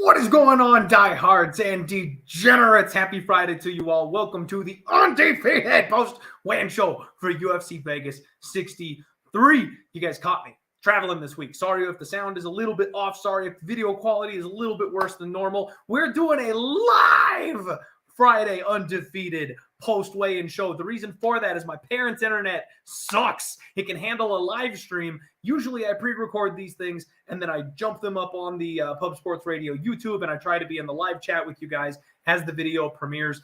What is going on, diehards and degenerates? Happy Friday to you all. Welcome to the Undefeated post-weigh-in show for UFC Vegas 63. You guys caught me traveling this week. Sorry if the sound is a little bit off. Sorry if the video quality is a little bit worse than normal. We're doing a live Friday Undefeated post-weigh-in show. The reason for that is my parents' internet sucks. It can handle a live stream. Usually I pre-record these things and then I jump them up on the Pub Sports Radio YouTube, and I try to be in the live chat with you guys as the video premieres.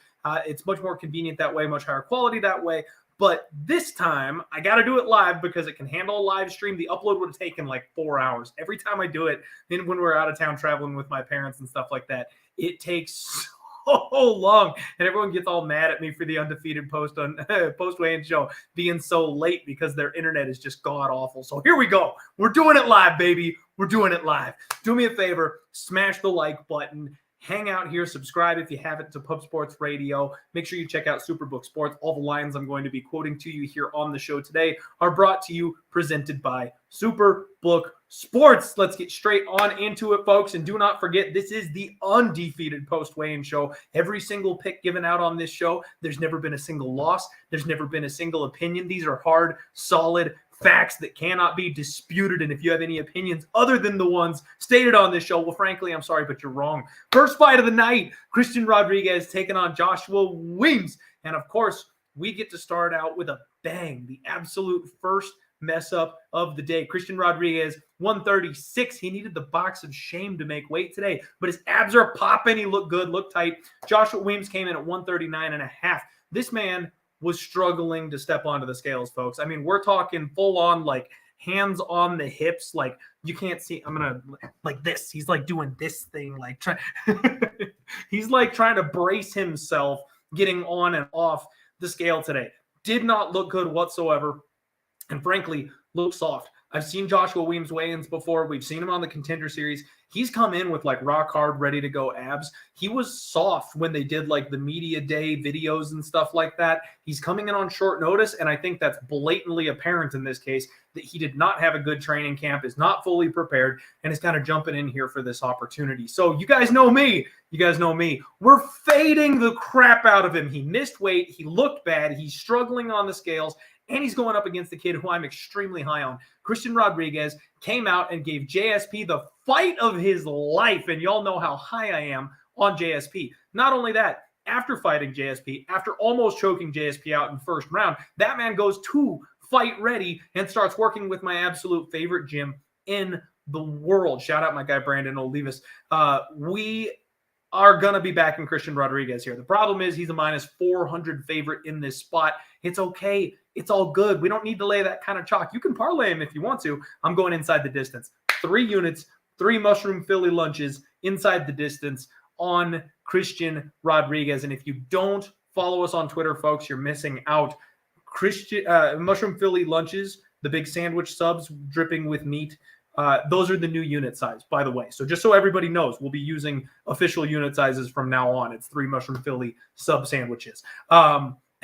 It's much more convenient that way, much higher quality that way. But this time, I got to do it live because it can handle a live stream. The upload would have taken like 4 hours. Every time I do it, then when we're out of town traveling with my parents and stuff like that, it takes so long, and everyone gets all mad at me for the Undefeated post-weigh-in show being so late because their internet is just god-awful. So here we go. We're doing it live, baby. We're doing it live. Do me a favor, smash the like button. Hang out here, subscribe if you haven't to Pub Sports Radio. Make sure you check out Superbook Sports. All the lines I'm going to be quoting to you here on the show today are brought to you, presented by Superbook Sports. Let's get straight on into it, folks. And do not forget, this is the Undefeated post-weigh-in show. Every single pick given out on this show, there's never been a single loss. There's never been a single opinion. These are hard, solid facts that cannot be disputed. And if you have any opinions other than the ones stated on this show, well, frankly, I'm sorry, but you're wrong. First fight of the night, Christian Rodriguez taking on Joshua Weems. And of course, we get to start out with a bang, the absolute first mess up of the day. Christian Rodriguez, 136. He needed the box of shame to make weight today, but his abs are popping. He looked good, looked tight. Joshua Weems came in at 139.5. This man was struggling to step onto the scales, folks. I mean, we're talking full on, like, hands on the hips. Like, you can't see. I'm going to, like this. He's like doing this thing, like he's like trying to brace himself getting on and off the scale today. Did not look good whatsoever. And frankly, looked soft. I've seen Joshua Weems weigh-ins before. We've seen him on the Contender Series. He's come in with like rock hard, ready to go abs. He was soft when they did like the media day videos and stuff like that. He's coming in on short notice, and I think that's blatantly apparent in this case that he did not have a good training camp, is not fully prepared, and is kind of jumping in here for this opportunity. So you guys know me. You guys know me. We're fading the crap out of him. He missed weight. He looked bad. He's struggling on the scales. And he's going up against the kid who I'm extremely high on. Christian Rodriguez came out and gave JSP the fight of his life. And y'all know how high I am on JSP. Not only that, after fighting JSP, after almost choking JSP out in the first round, that man goes to fight ready and starts working with my absolute favorite gym in the world. Shout out my guy, Brandon Olivas. We are going to be backing Christian Rodriguez here. The problem is he's a minus 400 favorite in this spot. It's okay. It's all good. We don't need to lay that kind of chalk. You can parlay him if you want to. I'm going inside the distance. 3 units, 3 mushroom Philly lunches inside the distance on Christian Rodriguez. And if you don't follow us on Twitter, folks, you're missing out. Mushroom Philly lunches, the big sandwich subs dripping with meat. Those are the new unit size, by the way. So just so everybody knows, we'll be using official unit sizes from now on. It's 3 mushroom Philly sub sandwiches.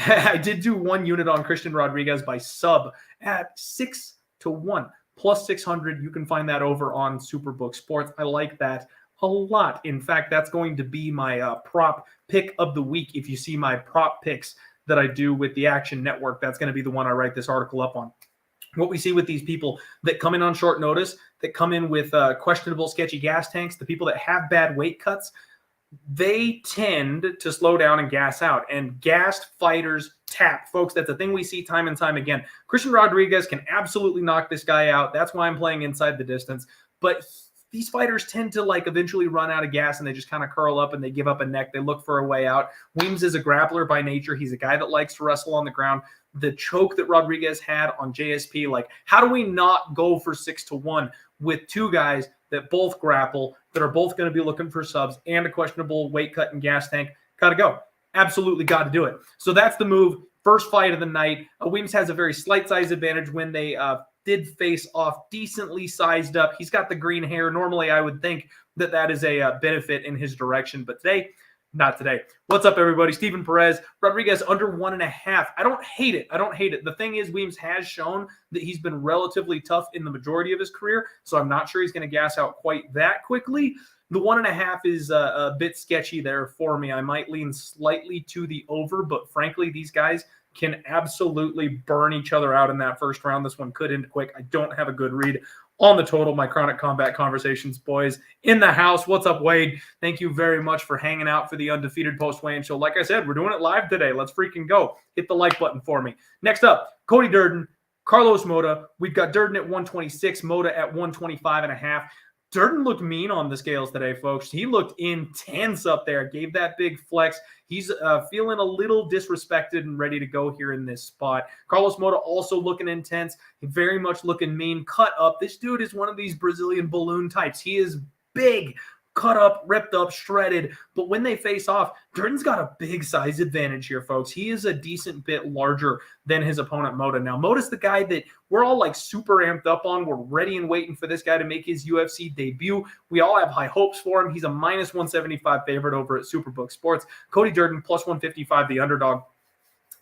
I did do 1 unit on Christian Rodriguez by sub at 6-1 plus 600. You can find that over on Superbook Sports. I like that a lot. In fact, that's going to be my prop pick of the week. If you see my prop picks that I do with the Action Network, that's going to be the one I write this article up on. What we see with these people that come in on short notice, that come in with questionable, sketchy gas tanks, the people that have bad weight cuts, they tend to slow down and gas out. And gassed fighters tap. Folks, that's a thing we see time and time again. Christian Rodriguez can absolutely knock this guy out. That's why I'm playing inside the distance. But these fighters tend to like eventually run out of gas and they just kind of curl up and they give up a neck. They look for a way out. Weems is a grappler by nature. He's a guy that likes to wrestle on the ground. The choke that Rodriguez had on JSP, like, how do we not go for 6-1 with two guys that both grapple, that are both going to be looking for subs and a questionable weight cut and gas tank? Got to go. Absolutely got to do it. So that's the move. First fight of the night. Weems has a very slight size advantage when they did face off, decently sized up. He's got the green hair. Normally, I would think that that is a benefit in his direction, but today, not today. What's up, everybody? Steven Perez. Rodriguez under 1.5. I don't hate it. I don't hate it. The thing is, Weems has shown that he's been relatively tough in the majority of his career, so I'm not sure he's going to gas out quite that quickly. The 1.5 is a bit sketchy there for me. I might lean slightly to the over, but frankly, these guys can absolutely burn each other out in that first round. This one could end quick. I don't have a good read on the total. My Chronic Combat Conversations boys in the house. What's up, Wade? Thank you very much for hanging out for the Undefeated Post-Weigh-In Show. Like I said, we're doing it live today. Let's freaking go. Hit the like button for me. Next up, Cody Durden, Carlos Mota. We've got Durden at 126, Mota at 125.5. Durden looked mean on the scales today, folks. He looked intense up there, gave that big flex. He's feeling a little disrespected and ready to go here in this spot. Carlos Mota also looking intense, very much looking mean, cut up. This dude is one of these Brazilian balloon types. He is big, cut up, ripped up, shredded. But when they face off, Durden's got a big size advantage here, folks. He is a decent bit larger than his opponent, Mota. Now, Mota's the guy that we're all like super amped up on. We're ready and waiting for this guy to make his UFC debut. We all have high hopes for him. He's a minus 175 favorite over at Superbook Sports. Cody Durden plus 155, the underdog.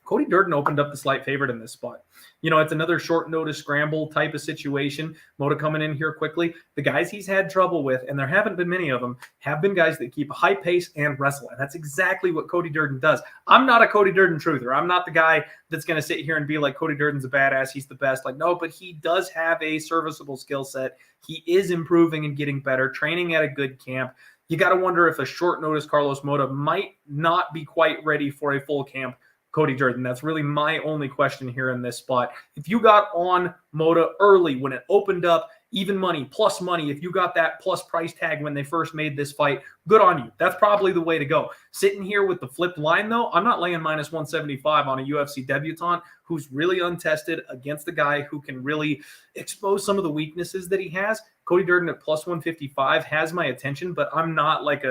Cody Durden opened up the slight favorite in this spot. You know, it's another short notice scramble type of situation. Mota coming in here quickly. The guys he's had trouble with, and there haven't been many of them, have been guys that keep a high pace and wrestle. And that's exactly what Cody Durden does. I'm not a Cody Durden truther. I'm not the guy that's going to sit here and be like, Cody Durden's a badass. He's the best. Like, no, but he does have a serviceable skill set. He is improving and getting better, training at a good camp. You got to wonder if a short notice Carlos Mota might not be quite ready for a full camp Cody Durden. That's really my only question here in this spot. If you got on Mota early when it opened up, even money, plus money, if you got that plus price tag when they first made this fight, good on you. That's probably the way to go. Sitting here with the flipped line, though, I'm not laying minus 175 on a UFC debutant who's really untested against the guy who can really expose some of the weaknesses that he has. Cody Durden at plus 155 has my attention, but I'm not like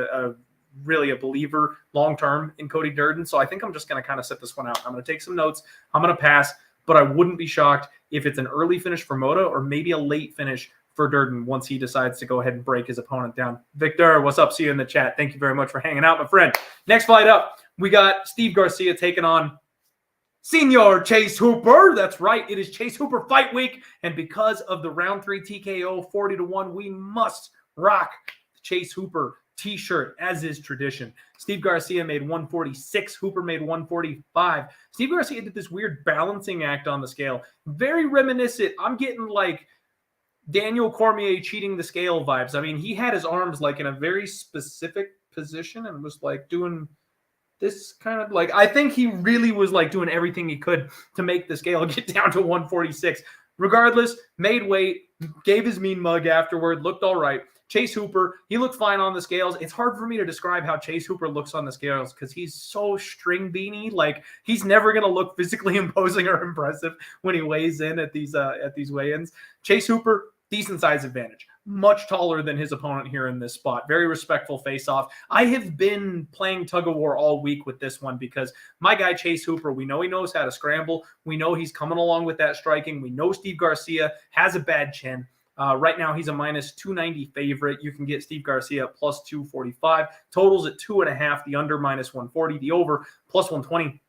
really a believer long-term in Cody Durden. So I think I'm just going to kind of set this one out. I'm going to take some notes. I'm going to pass, but I wouldn't be shocked if it's an early finish for Mota or maybe a late finish for Durden once he decides to go ahead and break his opponent down. Victor, what's up? See you in the chat. Thank you very much for hanging out, my friend. Next fight up, we got Steve Garcia taking on Senor Chase Hooper. That's right. It is Chase Hooper fight week. And because of the Rountree TKO 40-1, we must rock the Chase Hooper t-shirt, as is tradition. Steve Garcia made 146. Hooper made 145. Steve Garcia did this weird balancing act on the scale. Very reminiscent. I'm getting like Daniel Cormier cheating the scale vibes. I mean, he had his arms like in a very specific position and was like doing this kind of like, I think he really was like doing everything he could to make the scale get down to 146. Regardless, made weight, gave his mean mug afterward, looked all right. Chase Hooper, he looked fine on the scales. It's hard for me to describe how Chase Hooper looks on the scales because he's so string beanie. Like, he's never going to look physically imposing or impressive when he weighs in at these weigh-ins. Chase Hooper, decent size advantage. Much taller than his opponent here in this spot. Very respectful face-off. I have been playing tug-of-war all week with this one because my guy Chase Hooper, we know he knows how to scramble. We know he's coming along with that striking. We know Steve Garcia has a bad chin. Right now, he's a minus 290 favorite. You can get Steve Garcia at plus 245. Totals at 2.5. The under minus 140. The over plus 120.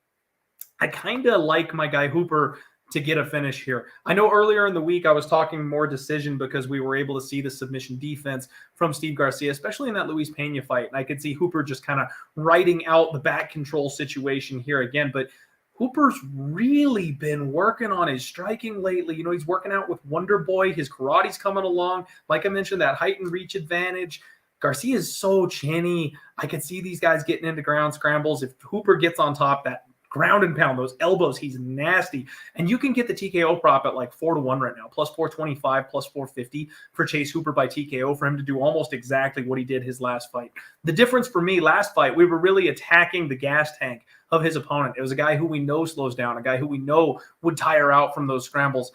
I kind of like my guy Hooper to get a finish here. I know earlier in the week I was talking more decision because we were able to see the submission defense from Steve Garcia, especially in that Luis Pena fight. And I could see Hooper just kind of writing out the back control situation here again. But Hooper's really been working on his striking lately. You know, he's working out with Wonder Boy. His karate's coming along. Like I mentioned, that height and reach advantage. Garcia is so chinny. I could see these guys getting into ground scrambles. If Hooper gets on top, that ground and pound, those elbows, he's nasty. And you can get the TKO prop at like 4-1 right now, plus 425, plus 450 for Chase Hooper by TKO for him to do almost exactly what he did his last fight. The difference for me last fight, we were really attacking the gas tank of his opponent. It was a guy who we know slows down, a guy who we know would tire out from those scrambles.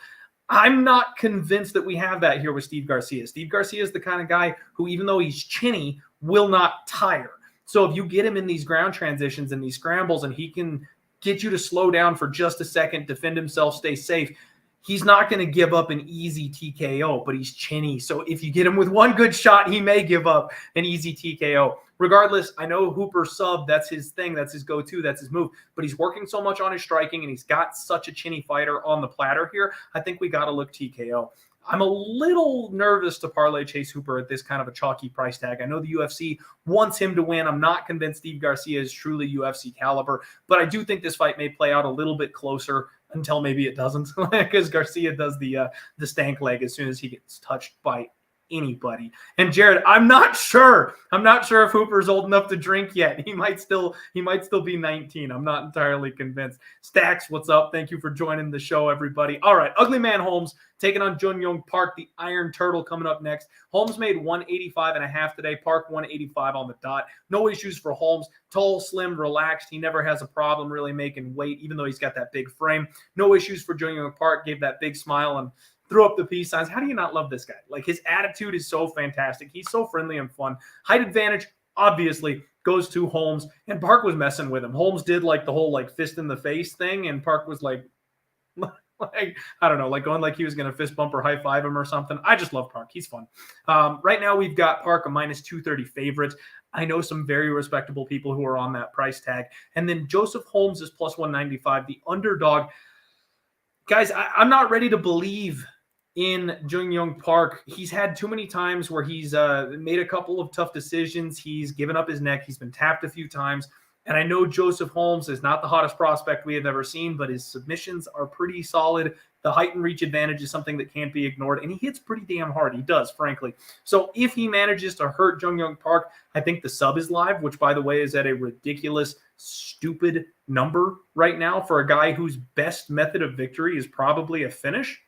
I'm not convinced that we have that here with Steve Garcia. Steve Garcia is the kind of guy who, even though he's chinny, will not tire. So if you get him in these ground transitions and these scrambles and he can get you to slow down for just a second, defend himself, stay safe, he's not going to give up an easy TKO, but he's chinny. So if you get him with one good shot, he may give up an easy TKO. Regardless, I know Hooper sub, that's his thing, that's his go-to, that's his move, but he's working so much on his striking and he's got such a chinny fighter on the platter here. I think we got to look TKO. I'm a little nervous to parlay Chase Hooper at this kind of a chalky price tag. I know the UFC wants him to win. I'm not convinced Steve Garcia is truly UFC caliber, but I do think this fight may play out a little bit closer until maybe it doesn't, because Garcia does the stank leg as soon as he gets touched by anybody. And Jared, I'm not sure if Hooper's old enough to drink yet. He might still be 19. I'm not entirely convinced. Stacks, what's up? Thank you for joining the show, everybody. All right, Ugly Man Holmes taking on Jun Young Park, the Iron Turtle, coming up next. Holmes made 185.5 today. Park 185 on the dot. No issues for Holmes. Tall, slim, relaxed. He never has a problem really making weight, even though he's got that big frame. No issues for Jun Young Park. Gave that big smile and threw up the peace signs. How do you not love this guy? Like, his attitude is so fantastic. He's so friendly and fun. Height advantage, obviously, goes to Holmes. And Park was messing with him. Holmes did like the whole like fist in the face thing, and Park was like I don't know, like going like he was going to fist bump or high five him or something. I just love Park. He's fun. Right now we've got Park a minus 230 favorite. I know some very respectable people who are on that price tag. And then Joseph Holmes is plus 195, the underdog. Guys, I'm not ready to believe in Jun Young Park. He's had too many times where he's made a couple of tough decisions. He's given up his neck. He's been tapped a few times. And I know Joseph Holmes is not the hottest prospect we have ever seen, but his submissions are pretty solid. The height and reach advantage is something that can't be ignored, and he hits pretty damn hard. He does, frankly. So if he manages to hurt Jun Young Park, I think the sub is live, which, by the way, is at a ridiculous, stupid number right now for a guy whose best method of victory is probably a finish.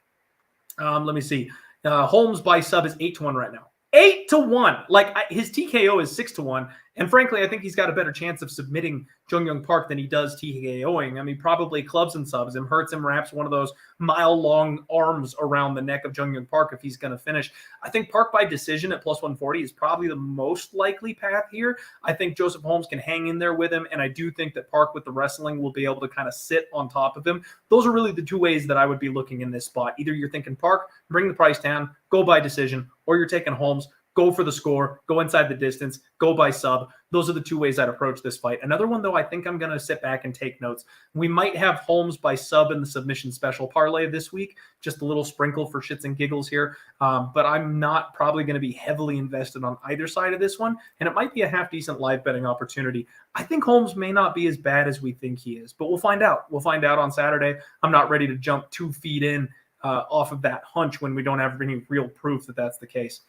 Let me see. Holmes by sub is 8-1 right now. 8-1. Like, his TKO is 6-1. And frankly, I think he's got a better chance of submitting Jun Young Park than he does TKOing. I mean, probably clubs and subs him, hurts him, wraps one of those mile-long arms around the neck of Jun Young Park if he's going to finish. I think Park by decision at plus 140 is probably the most likely path here. I think Joseph Holmes can hang in there with him, and I do think that Park with the wrestling will be able to kind of sit on top of him. Those are really the two ways that I would be looking in this spot. Either you're thinking Park, bring the price down, go by decision, or you're taking Holmes, go for the score, go inside the distance, go by sub. Those are the two ways I'd approach this fight. Another one, though, I think I'm going to sit back and take notes. We might have Holmes by sub in the submission special parlay this week, just a little sprinkle for shits and giggles here. But I'm not probably going to be heavily invested on either side of this one, and it might be a half-decent live betting opportunity. I think Holmes may not be as bad as we think he is, but we'll find out. We'll find out on Saturday. I'm not ready to jump 2 feet in off of that hunch when we don't have any real proof that that's the case.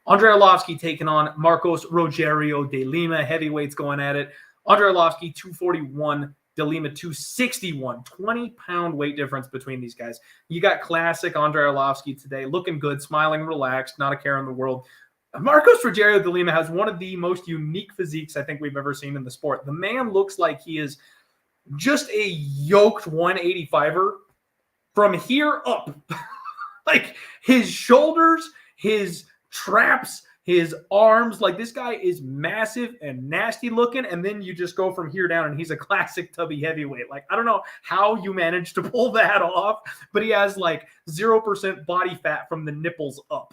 Andrei Arlovski taking on Marcos Rogério de Lima. Heavyweights going at it. Andrei Arlovski, 241. De Lima, 261. 20-pound weight difference between these guys. You got classic Andrei Arlovski today. Looking good, smiling, relaxed, not a care in the world. Marcos Rogério de Lima has one of the most unique physiques I think we've ever seen in the sport. The man looks like he is just a yoked 185er from here up. Like, his shoulders, his traps, his arms, like, this guy is massive and nasty looking, and then you just go from here down and he's a classic tubby heavyweight. Like, I don't know how you managed to pull that off, but he has like 0% body fat from the nipples up.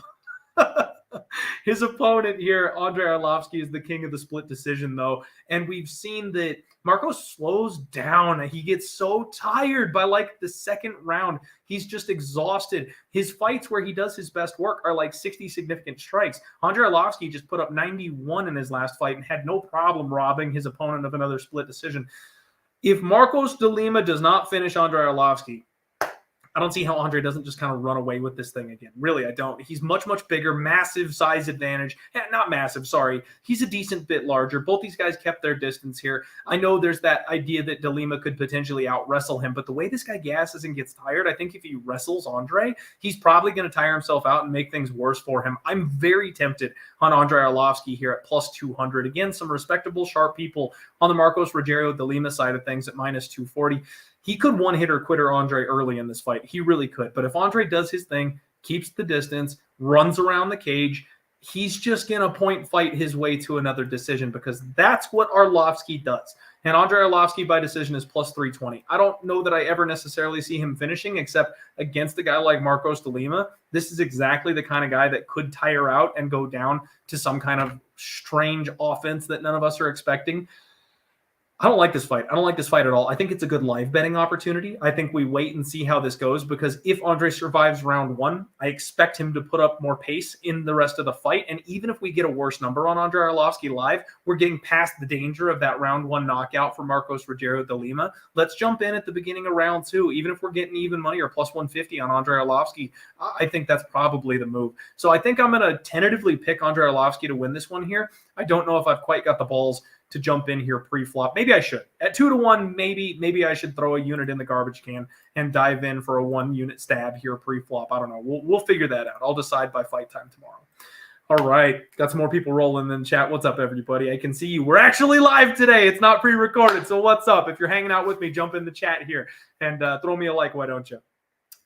His opponent here, Andrei Arlovski, is the king of the split decision, though. And we've seen that Marcos slows down. He gets so tired by like the second round. He's just exhausted. His fights where he does his best work are like 60 significant strikes. Andrei Arlovski just put up 91 in his last fight and had no problem robbing his opponent of another split decision. If Marcos de Lima does not finish Andrei Arlovski, I don't see how Andrei doesn't just kind of run away with this thing again. Really, I don't. He's much, much bigger, massive size advantage. Not massive, sorry. He's a decent bit larger. Both these guys kept their distance here. I know there's that idea that Lima could potentially out-wrestle him, but the way this guy gasses and gets tired, I think if he wrestles Andrei, he's probably going to tire himself out and make things worse for him. I'm very tempted on Andrei Arlovski here at plus 200. Again, some respectable, sharp people on the Marcos Rogério de Lima side of things at minus 240. He could one-hitter quitter Andrei early in this fight. He really could. But if Andrei does his thing, keeps the distance, runs around the cage, he's just going to point fight his way to another decision because that's what Arlovski does. And Andrei Arlovski by decision is plus 320. I don't know that I ever necessarily see him finishing except against a guy like Marcos de Lima. This is exactly the kind of guy that could tire out and go down to some kind of strange offense that none of us are expecting. I don't like this fight. I don't like this fight at all. I think it's a good live betting opportunity. I think we wait and see how this goes because if Andrei survives round one, I expect him to put up more pace in the rest of the fight. And even if we get a worse number on Andrei Arlovski live, we're getting past the danger of that round one knockout for Marcos Rogério de Lima. Let's jump in at the beginning of round two. Even if we're getting even money or plus 150 on Andrei Arlovski, I think that's probably the move. So I think I'm going to tentatively pick Andrei Arlovski to win this one here. I don't know if I've quite got the balls to jump in here pre-flop. Maybe I should. At 2-1, maybe I should throw a unit in the garbage can and dive in for a 1-unit stab here pre-flop. I don't know. We'll figure that out. I'll decide by fight time tomorrow. All right. Got some more people rolling in the chat. What's up, everybody? I can see you. We're actually live today. It's not pre-recorded. So what's up? If you're hanging out with me, jump in the chat here and throw me a like. Why don't you?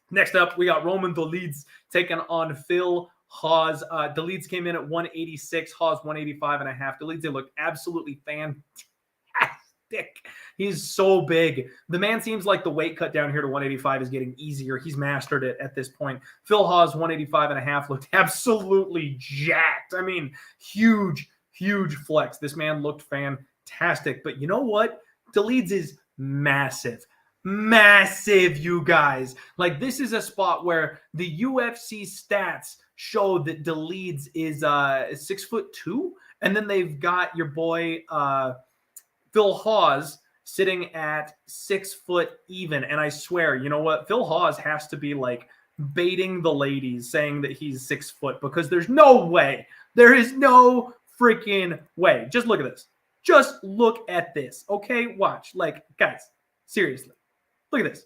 Next up, we got Roman Dolidze taking on Phil Hawes. Dolidze came in at 186, Hawes 185.5. Dolidze looked absolutely fantastic. He's so big. The man seems like the weight cut down here to 185 is getting easier. He's mastered it at this point. Phil Hawes 185.5 looked absolutely jacked. I mean, huge flex. This man looked fantastic. But you know what? Dolidze is massive. Massive, you guys. Like, this is a spot where the UFC stats show that Dolidze is 6'2", and then they've got your boy Phil Hawes sitting at 6 foot even. And I swear, you know what? Phil Hawes has to be like baiting the ladies, saying that he's 6 foot because there's no way. There is no freaking way. Just look at this. Just look at this. Okay, watch. Like, guys, seriously, look at this.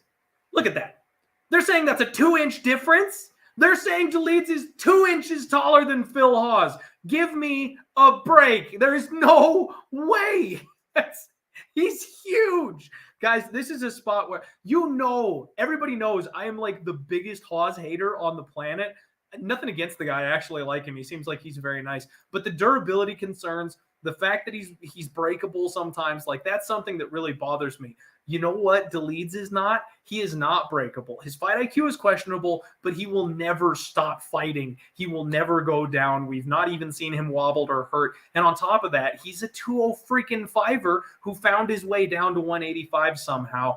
Look at that. They're saying that's a 2-inch difference. They're saying Dolidze is 2 inches taller than Phil Hawes. Give me a break. There is no way. He's huge. Guys, this is a spot where, everybody knows I am like the biggest Hawes hater on the planet. Nothing against the guy. I actually like him. He seems like he's very nice. But the durability concerns, the fact that he's breakable sometimes, like that's something that really bothers me. You know what Dolidze is not? He is not breakable. His fight IQ is questionable, but he will never stop fighting. He will never go down. We've not even seen him wobbled or hurt. And on top of that, he's a 205er who found his way down to 185 somehow.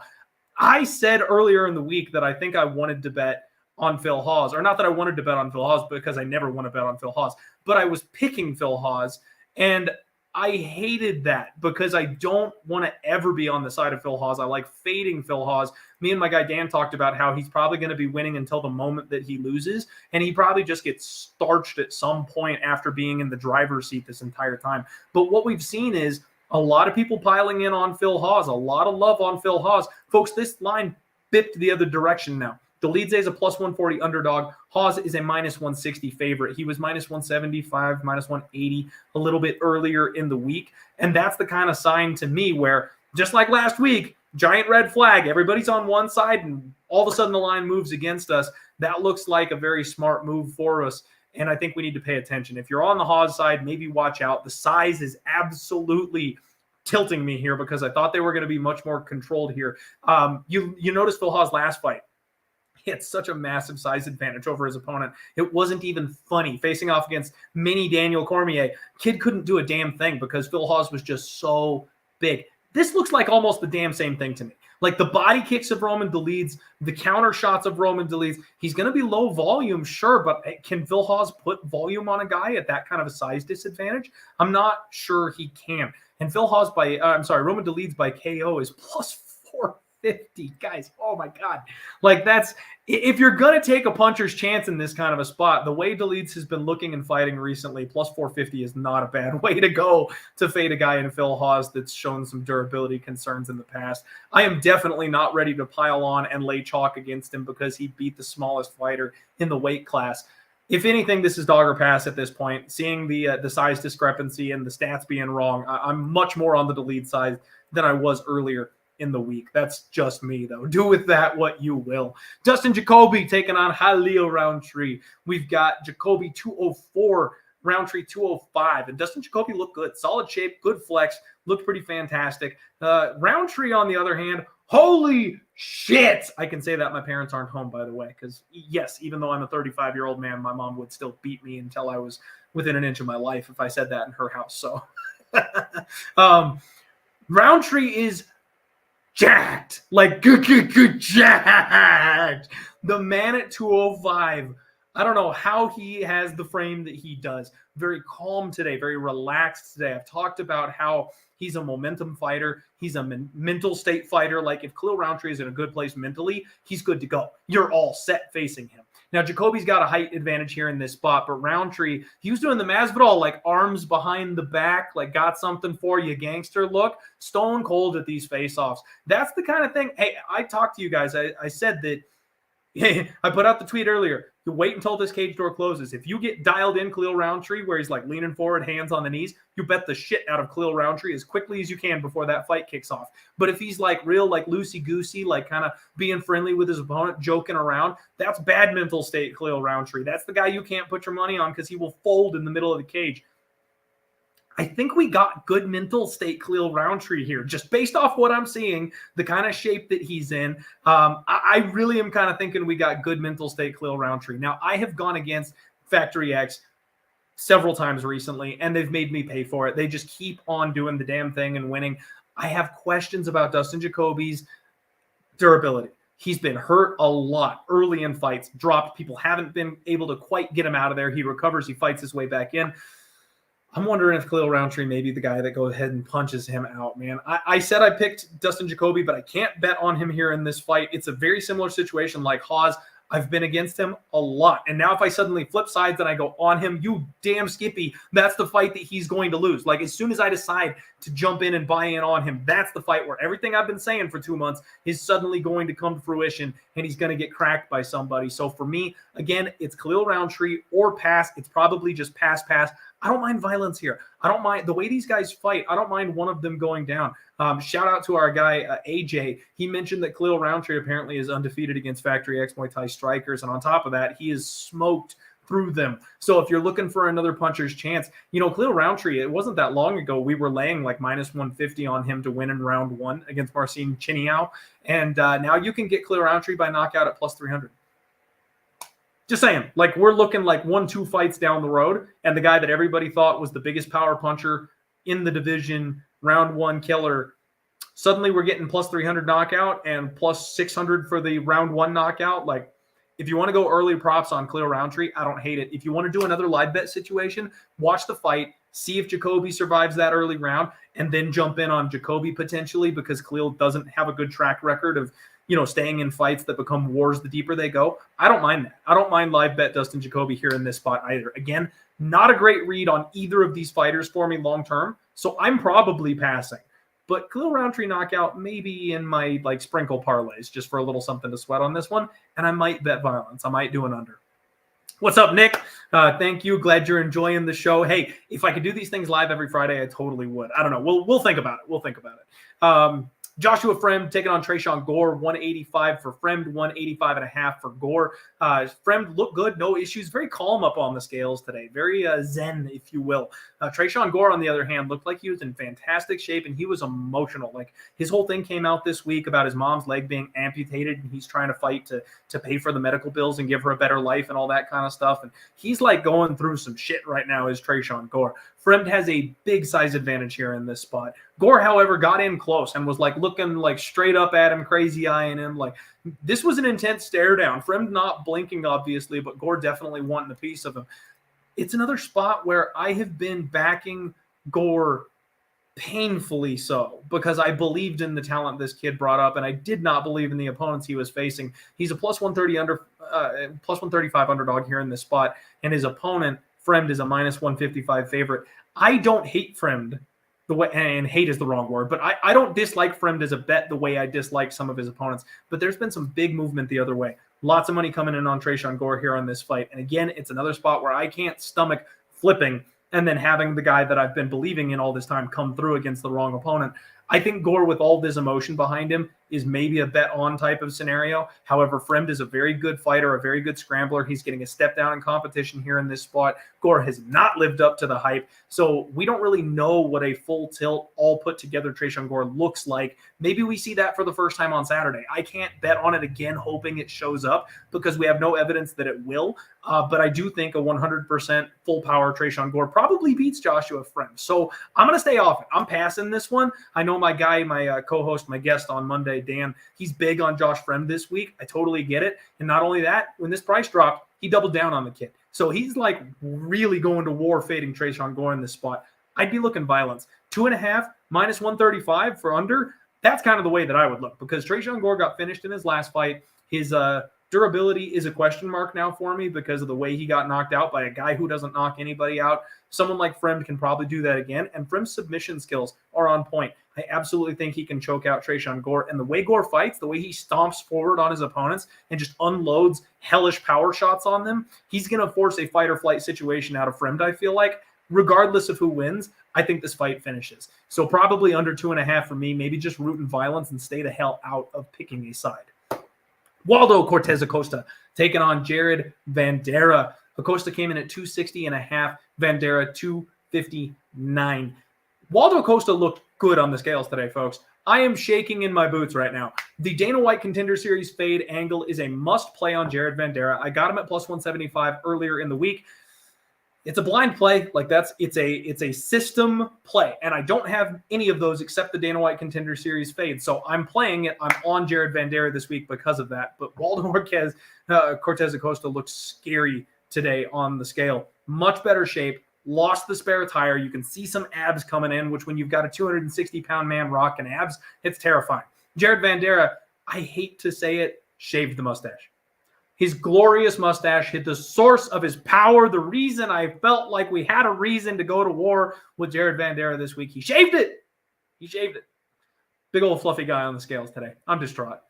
I said earlier in the week that I think I wanted to bet on Phil Hawes, or not that I wanted to bet on Phil Hawes because I never want to bet on Phil Hawes, but I was picking Phil Hawes, and I hated that because I don't want to ever be on the side of Phil Hawes. I like fading Phil Hawes. Me and my guy Dan talked about how he's probably going to be winning until the moment that he loses, and he probably just gets starched at some point after being in the driver's seat this entire time. But what we've seen is a lot of people piling in on Phil Hawes, a lot of love on Phil Hawes. Folks, this line bipped the other direction now. Dolidze is a plus 140 underdog. Hawes is a minus 160 favorite. He was minus 175, minus 180 a little bit earlier in the week. And that's the kind of sign to me where, just like last week, giant red flag, everybody's on one side, and all of a sudden the line moves against us. That looks like a very smart move for us. And I think we need to pay attention. If you're on the Hawes side, maybe watch out. The size is absolutely tilting me here because I thought they were going to be much more controlled here. You notice Phil Hawes' last fight. He had such a massive size advantage over his opponent. It wasn't even funny. Facing off against mini Daniel Cormier, kid couldn't do a damn thing because Phil Hawes was just so big. This looks like almost the damn same thing to me. Like the body kicks of Roman Dolidze, the counter shots of Roman Dolidze. He's going to be low volume, sure, but can Phil Hawes put volume on a guy at that kind of a size disadvantage? I'm not sure he can. And Roman Dolidze by KO is plus 450, guys. Oh my God. Like that's, if you're going to take a puncher's chance in this kind of a spot, the way Dolidze has been looking and fighting recently, plus 450 is not a bad way to go to fade a guy in Phil Hawes that's shown some durability concerns in the past. I am definitely not ready to pile on and lay chalk against him because he beat the smallest fighter in the weight class. If anything, this is dog or pass at this point. Seeing the size discrepancy and the stats being wrong, I'm much more on the Dolidze side than I was earlier in the week. That's just me, though. Do with that what you will. Dustin Jacoby taking on Khalil Rountree. We've got Jacoby 204, Rountree 205. And Dustin Jacoby looked good. Solid shape, good flex, looked pretty fantastic. Rountree, on the other hand, holy shit. I can say that my parents aren't home, by the way, because, yes, even though I'm a 35-year-old man, my mom would still beat me until I was within an inch of my life if I said that in her house. So Rountree is jacked, like good jacked. The man at 205, I don't know how he has the frame that he does. Very calm today, very relaxed today. I've talked about how he's a momentum fighter. He's a mental state fighter. Like if Khalil Rountree is in a good place mentally, he's good to go. You're all set facing him. Now, Jacoby's got a height advantage here in this spot, but Rountree, he was doing the Masvidal, like arms behind the back, like got something for you, gangster look, stone cold at these face-offs. That's the kind of thing. Hey, I talked to you guys. I said that, I put out the tweet earlier. You wait until this cage door closes. If you get dialed in Khalil Rountree, where he's like leaning forward, hands on the knees, you bet the shit out of Khalil Rountree as quickly as you can before that fight kicks off. But if he's like real, like loosey-goosey, like kind of being friendly with his opponent, joking around, that's bad mental state Khalil Rountree. That's the guy you can't put your money on because he will fold in the middle of the cage. I think we got good mental state Khalil Rountree here, just based off what I'm seeing, the kind of shape that he's in. I really am kind of thinking we got good mental state Khalil Rountree. Now, I have gone against Factory X several times recently, and they've made me pay for it. They just keep on doing the damn thing and winning. I have questions about Dustin Jacoby's durability. He's been hurt a lot early in fights, dropped. People haven't been able to quite get him out of there. He recovers. He fights his way back in. I'm wondering if Khalil Rountree may be the guy that goes ahead and punches him out, man. I said I picked Dustin Jacoby, but I can't bet on him here in this fight. It's a very similar situation like Hawes. I've been against him a lot. And now if I suddenly flip sides and I go on him, you damn Skippy, that's the fight that he's going to lose. Like as soon as I decide to jump in and buy in on him, that's the fight where everything I've been saying for 2 months is suddenly going to come to fruition and he's going to get cracked by somebody. So for me, again, it's Khalil Rountree or pass. It's probably just pass. I don't mind violence here. I don't mind the way these guys fight. I don't mind one of them going down. Shout out to our guy, AJ. He mentioned that Khalil Rountree apparently is undefeated against Factory X Muay Thai strikers. And on top of that, he is smoked through them. So if you're looking for another puncher's chance, you know, Khalil Rountree, it wasn't that long ago, we were laying like minus 150 on him to win in round 1 against Marcin Chiniao. And now you can get Khalil Rountree by knockout at plus 300. Just saying, like we're looking like 1-2 fights down the road, and the guy that everybody thought was the biggest power puncher in the division, round 1 killer, suddenly we're getting plus 300 knockout and plus 600 for the round 1 knockout. Like if you want to go early props on Khalil Rountree, I don't hate it. If you want to do another live bet situation, watch the fight, see if Jacoby survives that early round, and then jump in on Jacoby potentially because Khalil doesn't have a good track record of, you know, staying in fights that become wars the deeper they go. I don't mind that. I don't mind live bet Dustin Jacoby here in this spot either. Again, not a great read on either of these fighters for me long-term, so I'm probably passing. But Khalil Rountree knockout maybe in my like sprinkle parlays just for a little something to sweat on this one, and I might bet violence. I might do an under. What's up, Nick? Thank you. Glad you're enjoying the show. Hey, if I could do these things live every Friday, I totally would. I don't know. We'll think about it. Joshua Fremd taking on Tresean Gore, 185 for Fremd, 185.5 for Gore. Fremd looked good, no issues. Very calm up on the scales today. Very zen, if you will. Tresean Gore, on the other hand, looked like he was in fantastic shape, and he was emotional. Like his whole thing came out this week about his mom's leg being amputated, and he's trying to fight to pay for the medical bills and give her a better life and all that kind of stuff. And he's like going through some shit right now as Tresean Gore. Fremd has a big size advantage here in this spot. Gore, however, got in close and was like looking like straight up at him, crazy eyeing him. Like this was an intense stare down. Fremd not blinking, obviously, but Gore definitely wanting a piece of him. It's another spot where I have been backing Gore painfully so, because I believed in the talent this kid brought up, and I did not believe in the opponents he was facing. He's a plus 135 underdog here in this spot, and his opponent, Fremd, is a minus 155 favorite. I don't hate Fremd the way, and hate is the wrong word, but I don't dislike Fremd as a bet the way I dislike some of his opponents. But there's been some big movement the other way. Lots of money coming in on Tresean Gore here on this fight. And again, it's another spot where I can't stomach flipping and then having the guy that I've been believing in all this time come through against the wrong opponent. I think Gore, with all this emotion behind him, is maybe a bet-on type of scenario. However, Fremd is a very good fighter, a very good scrambler. He's getting a step down in competition here in this spot. Gore has not lived up to the hype, so we don't really know what a full tilt, all put together Tresean Gore looks like. Maybe we see that for the first time on Saturday. I can't bet on it again, hoping it shows up, because we have no evidence that it will. But I do think a 100% full power Tresean Gore probably beats Joshua Fremd. So I'm going to stay off it. I'm passing this one. I know my guy, my co-host, my guest on Monday, Dan, he's big on Josh Fremd this week. I totally get it. And not only that, when this price dropped, he doubled down on the kid. So he's like really going to war fading Tresean Gore in this spot. I'd be looking violence. 2.5 minus 135 for under. That's kind of the way that I would look, because Tresean Gore got finished in his last fight. His durability is a question mark now for me because of the way he got knocked out by a guy who doesn't knock anybody out. Someone like Fremd can probably do that again, and Fremd's submission skills are on point. I absolutely think he can choke out Tresean Gore, and the way Gore fights, the way he stomps forward on his opponents and just unloads hellish power shots on them, he's going to force a fight or flight situation out of Fremd, I feel like. Regardless of who wins, I think this fight finishes. So probably under 2.5 for me, maybe just root and violence and stay the hell out of picking a side. Waldo Cortes-Acosta taking on Jared Vanderaa. Acosta came in at 260.5, Vanderaa 259. Waldo Acosta looked good on the scales today, folks. I am shaking in my boots right now. The Dana White Contender Series fade angle is a must play on Jared Vanderaa. I got him at plus 175 earlier in the week. It's a blind play. Like it's a system play. And I don't have any of those except the Dana White Contender Series fade. So I'm playing it. I'm on Jared Vanderaa this week because of that. But Waldo Cortes-Acosta looks scary today on the scale. Much better shape. Lost the spare tire. You can see some abs coming in, which when you've got a 260-pound man rocking abs, it's terrifying. Jared Vanderaa, I hate to say it, shaved the mustache. His glorious mustache hit the source of his power, the reason I felt like we had a reason to go to war with Jared Vanderaa this week. He shaved it. He shaved it. Big old fluffy guy on the scales today. I'm distraught.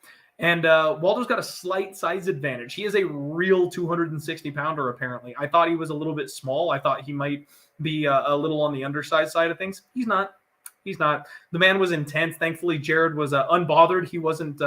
And Waldo's got a slight size advantage. He is a real 260-pounder, apparently. I thought he was a little bit small. I thought he might be a little on the undersized side of things. He's not. He's not. The man was intense. Thankfully, Jared was unbothered. He wasn't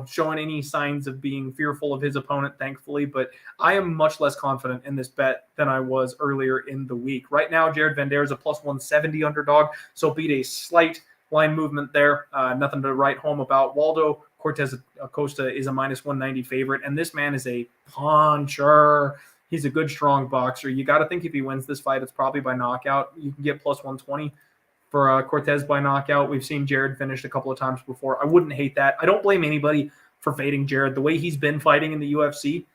showing any signs of being fearful of his opponent, thankfully. But I am much less confident in this bet than I was earlier in the week. Right now, Jared Vanderaa is a plus 170 underdog, so beat a slight line movement there. Nothing to write home about. Waldo Cortes-Acosta is a minus 190 favorite, and this man is a puncher. He's a good, strong boxer. You got to think if he wins this fight, it's probably by knockout. You can get plus 120 for Cortez by knockout. We've seen Jared finish a couple of times before. I wouldn't hate that. I don't blame anybody for fading Jared. The way he's been fighting in the UFC,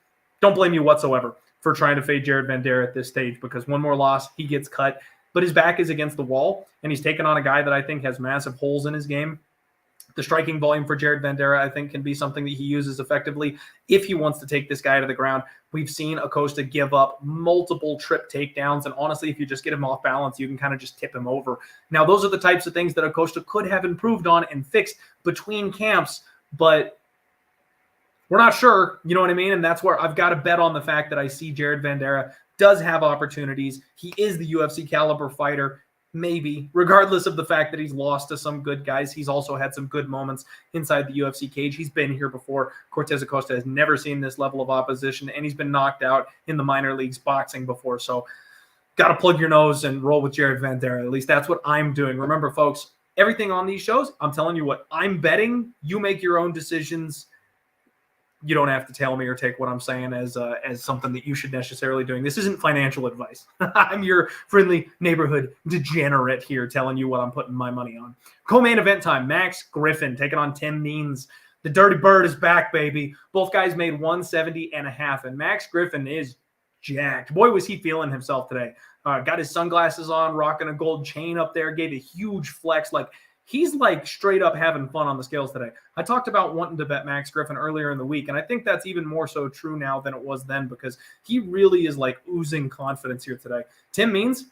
don't blame you whatsoever for trying to fade Jared Vanderaa at this stage, because one more loss, he gets cut. But his back is against the wall, and he's taken on a guy that I think has massive holes in his game. The striking volume for Jared Vanderaa, I think, can be something that he uses effectively if he wants to take this guy to the ground. We've seen Acosta give up multiple trip takedowns, and honestly, if you just get him off balance, you can kind of just tip him over. Now, those are the types of things that Acosta could have improved on and fixed between camps, but we're not sure, you know what I mean? And that's where I've got to bet on the fact that I see Jared Vanderaa does have opportunities. He is the UFC caliber fighter. Maybe, regardless of the fact that he's lost to some good guys, he's also had some good moments inside the UFC cage. He's been here before. Cortes-Acosta has never seen this level of opposition, and he's been knocked out in the minor leagues boxing before. So got to plug your nose and roll with Jared Vanderaa. At least that's what I'm doing. Remember, folks, everything on these shows, I'm telling you what I'm betting. You make your own decisions. You don't have to tell me or take what I'm saying as something that you should necessarily doing. This isn't financial advice. I'm your friendly neighborhood degenerate here telling you what I'm putting my money on. Co-main event time, Max Griffin taking on Tim Means. The Dirty Bird is back, baby. Both guys made 170.5, and Max Griffin is jacked. Boy, was he feeling himself today. Got his sunglasses on, rocking a gold chain up there, gave a huge flex. Like, he's like straight up having fun on the scales today. I talked about wanting to bet Max Griffin earlier in the week, and I think that's even more so true now than it was then, because he really is like oozing confidence here today. Tim Means,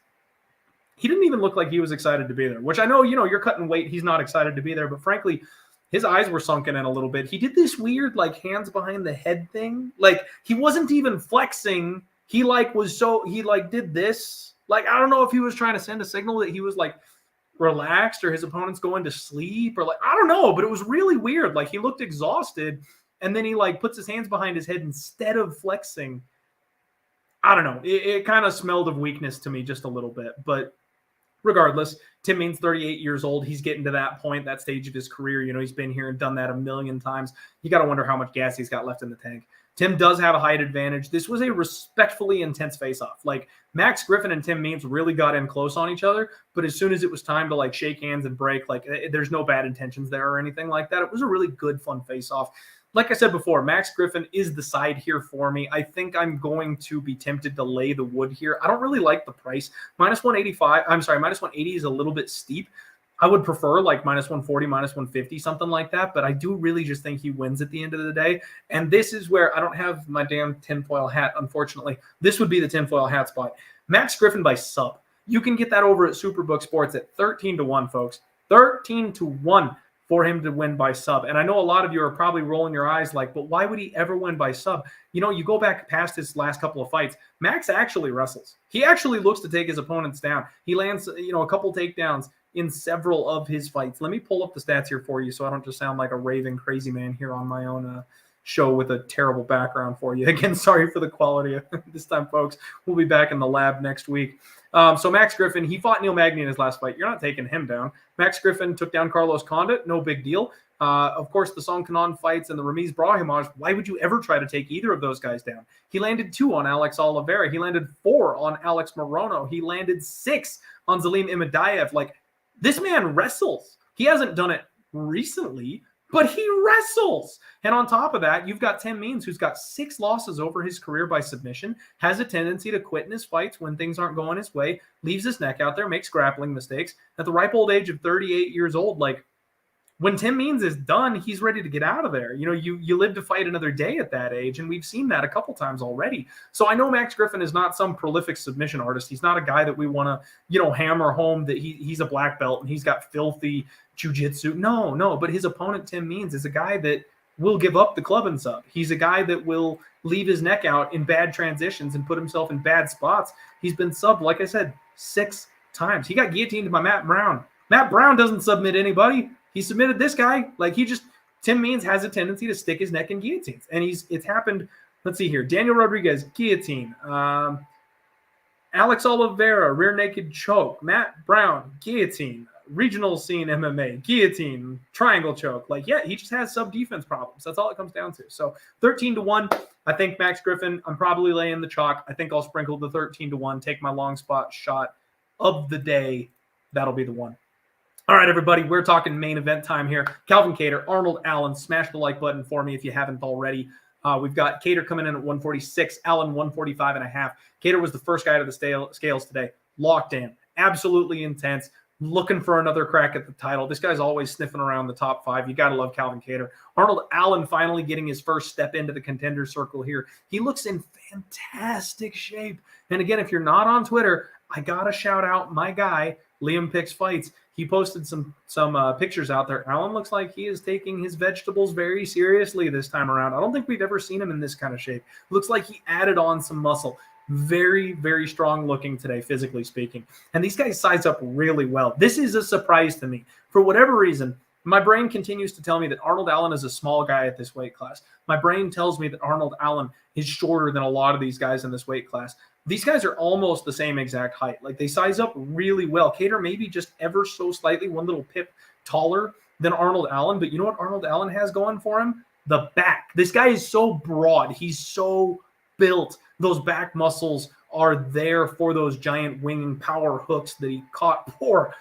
he didn't even look like he was excited to be there, which I know, you're cutting weight. He's not excited to be there, but frankly, his eyes were sunken in a little bit. He did this weird, like, hands behind the head thing. Like, he wasn't even flexing. He did this. Like, I don't know if he was trying to send a signal that he was like relaxed or his opponent's going to sleep, or like, I don't know, but it was really weird. Like, he looked exhausted, and then he like puts his hands behind his head instead of flexing. I don't know. It kind of smelled of weakness to me just a little bit, but regardless, Tim Means 38 years old. He's getting to that point, that stage of his career. He's been here and done that a million times. You got to wonder how much gas he's got left in the tank. Tim does have a height advantage. This was a respectfully intense face-off. Like, Max Griffin and Tim Means really got in close on each other, but as soon as it was time to like shake hands and break, like, there's no bad intentions there or anything like that. It was a really good, fun face-off. Like I said before, Max Griffin is the side here for me. I think I'm going to be tempted to lay the wood here. I don't really like the price. Minus 180 is a little bit steep. I would prefer like minus 140, minus 150, something like that. But I do really just think he wins at the end of the day. And this is where I don't have my damn tinfoil hat, unfortunately. This would be the tinfoil hat spot. Max Griffin by sub. You can get that over at Superbook Sports at 13-1, folks. 13-1. For him to win by sub. And I know a lot of you are probably rolling your eyes like, but why would he ever win by sub? You go back past his last couple of fights, Max actually wrestles. He actually looks to take his opponents down. He lands, a couple takedowns in several of his fights. Let me pull up the stats here for you so I don't just sound like a raving crazy man here on my own show with a terrible background for you. Again, sorry for the quality this time, folks. We'll be back in the lab next week. So Max Griffin, he fought Neil Magny in his last fight. You're not taking him down. Max Griffin took down Carlos Condit. No big deal. Of course, the Song Kanon fights and the Ramiz Brahimaj, why would you ever try to take either of those guys down? He landed 2 on Alex Oliveira. He landed 4 on Alex Morono. He landed 6 on Zalim Imadaev. Like, this man wrestles. He hasn't done it recently, but he wrestles. And on top of that, you've got Tim Means, who's got 6 losses over his career by submission, has a tendency to quit in his fights when things aren't going his way, leaves his neck out there, makes grappling mistakes. At the ripe old age of 38 years old, like, when Tim Means is done, he's ready to get out of there. You live to fight another day at that age, and we've seen that a couple times already. So I know Max Griffin is not some prolific submission artist. He's not a guy that we want to, hammer home that he's a black belt and he's got filthy jiu-jitsu. No, but his opponent, Tim Means, is a guy that will give up the club and sub. He's a guy that will leave his neck out in bad transitions and put himself in bad spots. He's been subbed, like I said, 6 times. He got guillotined by Matt Brown. Matt Brown doesn't submit anybody. He submitted this guy. Like, Tim Means has a tendency to stick his neck in guillotines. And it's happened. Let's see here. Daniel Rodriguez, guillotine. Alex Oliveira, rear naked choke. Matt Brown, guillotine. Regional scene MMA, guillotine, triangle choke. Like, yeah, he just has sub-defense problems. That's all it comes down to. So 13-1, I think Max Griffin, I'm probably laying the chalk. I think I'll sprinkle the 13-1, take my long spot shot of the day. That'll be the one. All right, everybody, we're talking main event time here. Calvin Kattar, Arnold Allen, smash the like button for me if you haven't already. We've got Kattar coming in at 146, Allen 145.5. Kattar was the first guy to the scales today. Locked in, absolutely intense, looking for another crack at the title. This guy's always sniffing around the top 5. You got to love Calvin Kattar. Arnold Allen finally getting his first step into the contender circle here. He looks in fantastic shape. And again, if you're not on Twitter, I got to shout out my guy, Liam Picks Fights. He posted some pictures out there. Allen looks like he is taking his vegetables very seriously this time around. I don't think we've ever seen him in this kind of shape. Looks like he added on some muscle. Very, very strong looking today, physically speaking. And these guys size up really well. This is a surprise to me. For whatever reason, my brain continues to tell me that Arnold Allen is a small guy at this weight class. My brain tells me that Arnold Allen is shorter than a lot of these guys in this weight class. These guys are almost the same exact height. Like, they size up really well. Kattar maybe just ever so slightly, one little pip taller than Arnold Allen. But you know what Arnold Allen has going for him? The back. This guy is so broad. He's so built. Those back muscles are there for those giant winging power hooks that he caught poor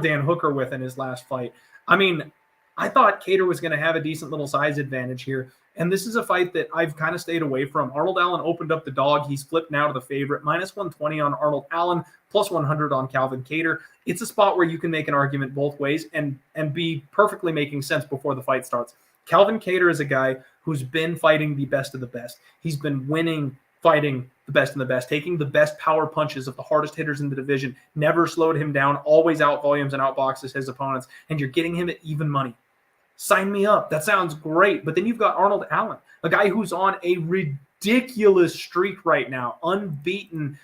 Dan Hooker with in his last fight. I mean, I thought Kattar was going to have a decent little size advantage here. And this is a fight that I've kind of stayed away from. Arnold Allen opened up the dog. He's flipped now to the favorite. Minus 120 on Arnold Allen, plus 100 on Calvin Kattar. It's a spot where you can make an argument both ways and be perfectly making sense before the fight starts. Calvin Kattar is a guy who's been fighting the best of the best. He's been winning fighting the best of the best, taking the best power punches of the hardest hitters in the division, never slowed him down, always out volumes and outboxes his opponents, and you're getting him at even money. Sign me up. That sounds great. But then you've got Arnold Allen, a guy who's on a ridiculous streak right now, unbeaten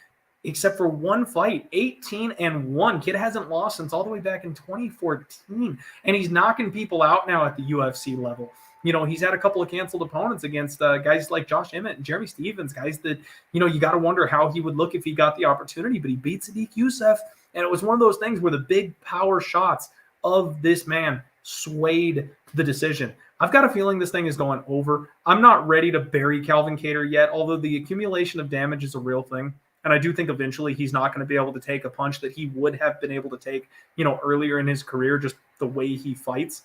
except for one fight, 18-1. Kid hasn't lost since all the way back in 2014. And he's knocking people out now at the UFC level. You know, he's had a couple of canceled opponents against guys like Josh Emmett and Jeremy Stevens, guys that, you know, you got to wonder how he would look if he got the opportunity. But he beat Sadiq Youssef. And it was one of those things where the big power shots of this man swayed the decision. I've got a feeling this thing is going over. I'm not ready to bury Calvin Kattar yet, although the accumulation of damage is a real thing. And I do think eventually he's not going to be able to take a punch that he would have been able to take, you know, earlier in his career, just the way he fights.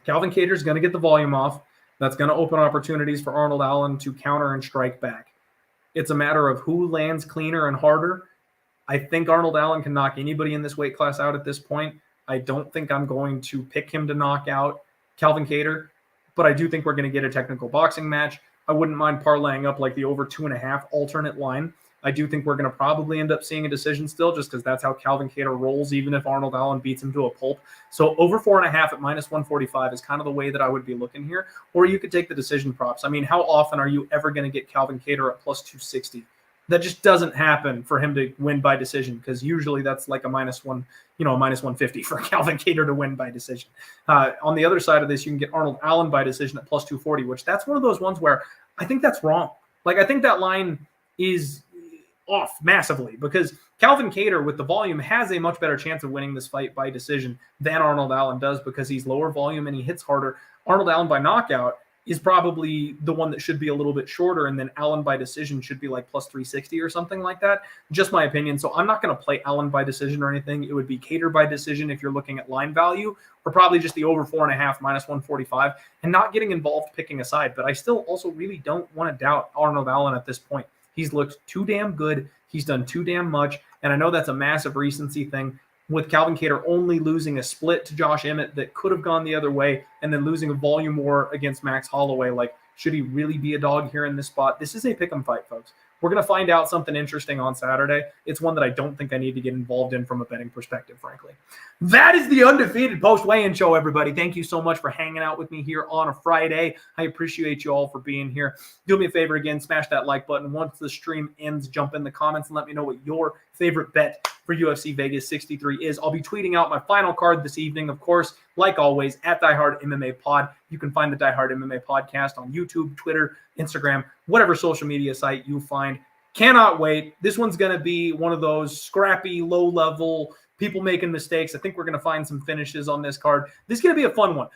Calvin Kattar is going to get the volume off. That's going to open opportunities for Arnold Allen to counter and strike back. It's a matter of who lands cleaner and harder. I think Arnold Allen can knock anybody in this weight class out at this point. I don't think I'm going to pick him to knock out Calvin Kattar, but I do think we're going to get a technical boxing match. I wouldn't mind parlaying up like the over 2.5 alternate line. I do think we're going to probably end up seeing a decision still, just because that's how Calvin Kattar rolls, even if Arnold Allen beats him to a pulp. So over 4.5 at minus 145 is kind of the way that I would be looking here. Or you could take the decision props. I mean, how often are you ever going to get Calvin Kattar at plus 260? That just doesn't happen for him to win by decision, because usually that's like a minus 150 for Calvin Kattar to win by decision. On the other side of this, you can get Arnold Allen by decision at plus 240, which that's one of those ones where I think that's wrong. Like, I think that line is off massively, because Calvin Kattar with the volume has a much better chance of winning this fight by decision than Arnold Allen does, because he's lower volume and he hits harder. Arnold Allen by knockout is probably the one that should be a little bit shorter, and then Allen by decision should be like plus 360 or something like that. Just my opinion. So I'm not going to play Allen by decision or anything. It would be Kattar by decision if you're looking at line value, or probably just the over 4.5 minus 145, and not getting involved picking a side. But I still also really don't want to doubt Arnold Allen at this point. He's looked too damn good. He's done too damn much. And I know that's a massive recency thing, with Calvin Kattar only losing a split to Josh Emmett that could have gone the other way, and then losing a volume war against Max Holloway. Like, should he really be a dog here in this spot? This is a pick'em fight, folks. We're going to find out something interesting on Saturday. It's one that I don't think I need to get involved in from a betting perspective, frankly. That is the Undefeated post-weigh-in show, everybody. Thank you so much for hanging out with me here on a Friday. I appreciate you all for being here. Do me a favor again, smash that like button. Once the stream ends, jump in the comments and let me know what your favorite bet for UFC Vegas 63 is. I'll be tweeting out my final card this evening, of course, like always, at Die Hard MMA Pod. You can find the Die Hard MMA Podcast on YouTube, Twitter, Instagram, whatever social media site you find. Cannot wait. This one's going to be one of those scrappy, low-level, people making mistakes. I think we're going to find some finishes on this card. This is going to be a fun one.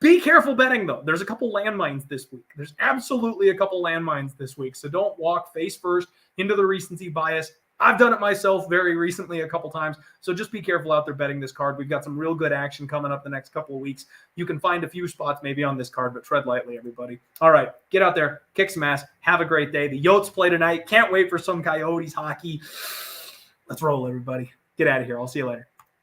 Be careful betting, though. There's a couple landmines this week. There's absolutely a couple landmines this week. So don't walk face first into the recency bias. I've done it myself very recently a couple times. So just be careful out there betting this card. We've got some real good action coming up the next couple of weeks. You can find a few spots maybe on this card, but tread lightly, everybody. All right, get out there, kick some ass, have a great day. The Yotes play tonight. Can't wait for some Coyotes hockey. Let's roll, everybody. Get out of here. I'll see you later.